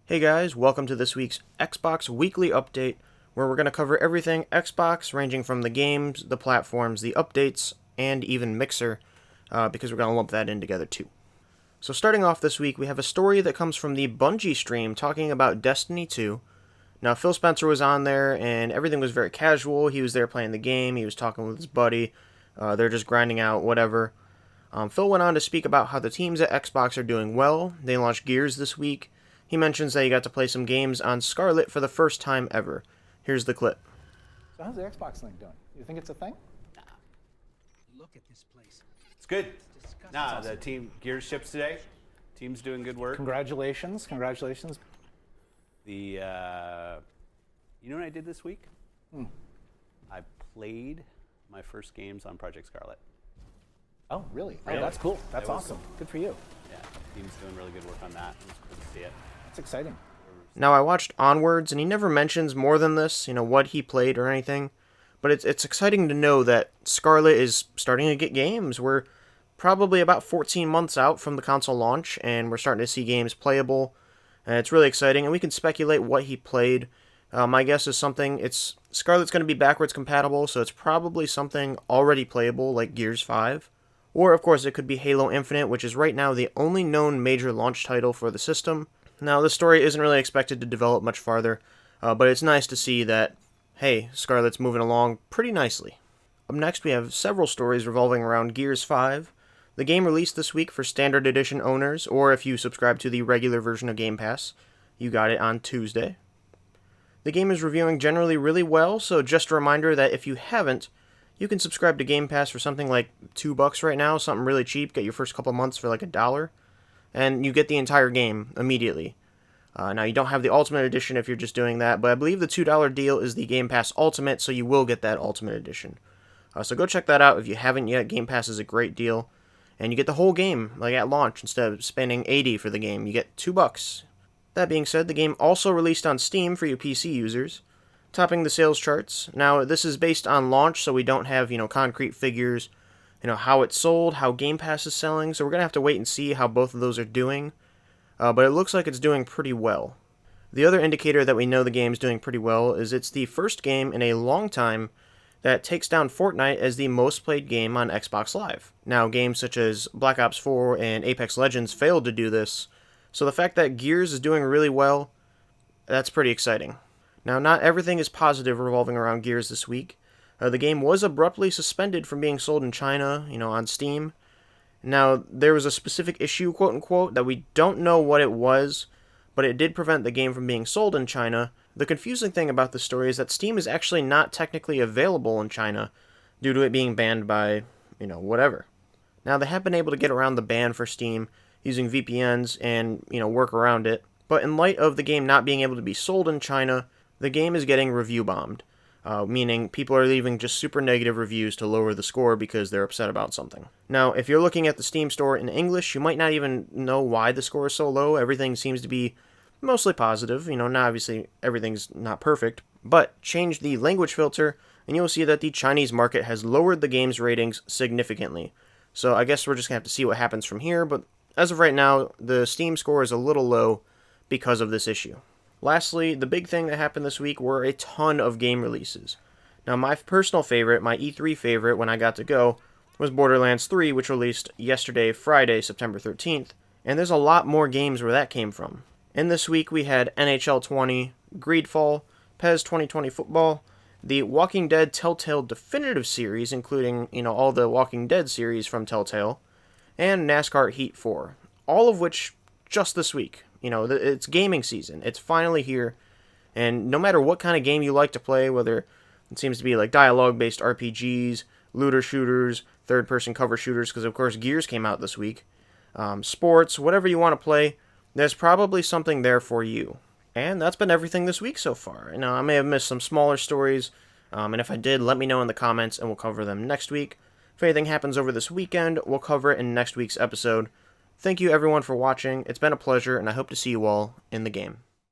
Hey guys, welcome to this week's Xbox Weekly Update, where we're going to cover everything Xbox, ranging from the games, the platforms, the updates, and even Mixer, because we're going to lump that in together too. So starting off this week, we have a story that comes from the Bungie stream talking about Destiny 2. Now, Phil Spencer was on there, and everything was very casual. He was there playing the game, he was talking with his buddy, they're just grinding out, whatever. Phil went on to speak about how the teams at Xbox are doing well. They launched Gears this week. He mentions that he got to play some games on Scarlett for the first time ever. Here's the clip. So how's the Xbox thing doing? You think it's a thing? Look at this place. It's good. It's disgusting. Nah, the team Gears ships today. Team's doing good work. Congratulations. Congratulations. You know what I did this week? I played my first games on Project Scarlett. Oh, really? Really? Oh, that's cool. That's It was awesome. cool. Good for you. Yeah, team's doing really good work on that. It was cool to see it. That's exciting. Now, I watched Onwards, and he never mentions more than this, what he played or anything. But it's exciting to know that Scarlett is starting to get games. We're probably about 14 months out from the console launch, and we're starting to see games playable. And it's really exciting, and we can speculate what he played. My guess is Scarlett's going to be backwards compatible, so it's probably something already playable, like Gears 5. Or, of course, it could be Halo Infinite, which is right now the only known major launch title for the system. Now, the story isn't really expected to develop much farther, but it's nice to see that, hey, Scarlett's moving along pretty nicely. Up next, we have several stories revolving around Gears 5. The game released this week for Standard Edition owners, or if you subscribe to the regular version of Game Pass, you got it on Tuesday. The game is reviewing generally really well, so just a reminder that if you haven't, you can subscribe to Game Pass for something like $2 right now, something really cheap, get your first couple months for like $1, and you get the entire game immediately. Now, you don't have the Ultimate Edition if you're just doing that, but I believe the $2 deal is the Game Pass Ultimate, so you will get that Ultimate Edition. So go check that out if you haven't yet. Game Pass is a great deal, and you get the whole game, like at launch, instead of spending $80 for the game. You get $2. That being said, the game also released on Steam for you PC users, topping the sales charts. Now, this is based on launch, so we don't have, concrete figures, how it's sold, how Game Pass is selling, so we're going to have to wait and see how both of those are doing, but it looks like it's doing pretty well. The other indicator that we know the game's doing pretty well is it's the first game in a long time that takes down Fortnite as the most played game on Xbox Live. Now, games such as Black Ops 4 and Apex Legends failed to do this, so the fact that Gears is doing really well, that's pretty exciting. Now, not everything is positive revolving around Gears this week. The game was abruptly suspended from being sold in China, on Steam. Now, there was a specific issue, quote-unquote, that we don't know what it was, but it did prevent the game from being sold in China. The confusing thing about the story is that Steam is actually not technically available in China due to it being banned by, whatever. Now, they have been able to get around the ban for Steam using VPNs and, work around it, but in light of the game not being able to be sold in China, the game is getting review bombed, meaning people are leaving just super negative reviews to lower the score because they're upset about something. Now, if you're looking at the Steam store in English, you might not even know why the score is so low. Everything seems to be mostly positive. Now obviously everything's not perfect, but change the language filter and you'll see that the Chinese market has lowered the game's ratings significantly. So I guess we're just going to have to see what happens from here, but as of right now, the Steam score is a little low because of this issue. Lastly, the big thing that happened this week were a ton of game releases. Now, my personal favorite, my E3 favorite when I got to go, was Borderlands 3, which released yesterday, Friday, September 13th, and there's a lot more games where that came from. And this week we had NHL 20, Greedfall, PES 2020 Football, the Walking Dead Telltale Definitive Series, including, all the Walking Dead series from Telltale, and NASCAR Heat 4, all of which just this week. It's gaming season. It's finally here. And no matter what kind of game you like to play, whether it seems to be like dialogue-based RPGs, looter shooters, third-person cover shooters, because of course Gears came out this week, sports, whatever you want to play, there's probably something there for you. And that's been everything this week so far. Now, I may have missed some smaller stories, and if I did, let me know in the comments and we'll cover them next week. If anything happens over this weekend, we'll cover it in next week's episode. Thank you everyone for watching. It's been a pleasure, and I hope to see you all in the game.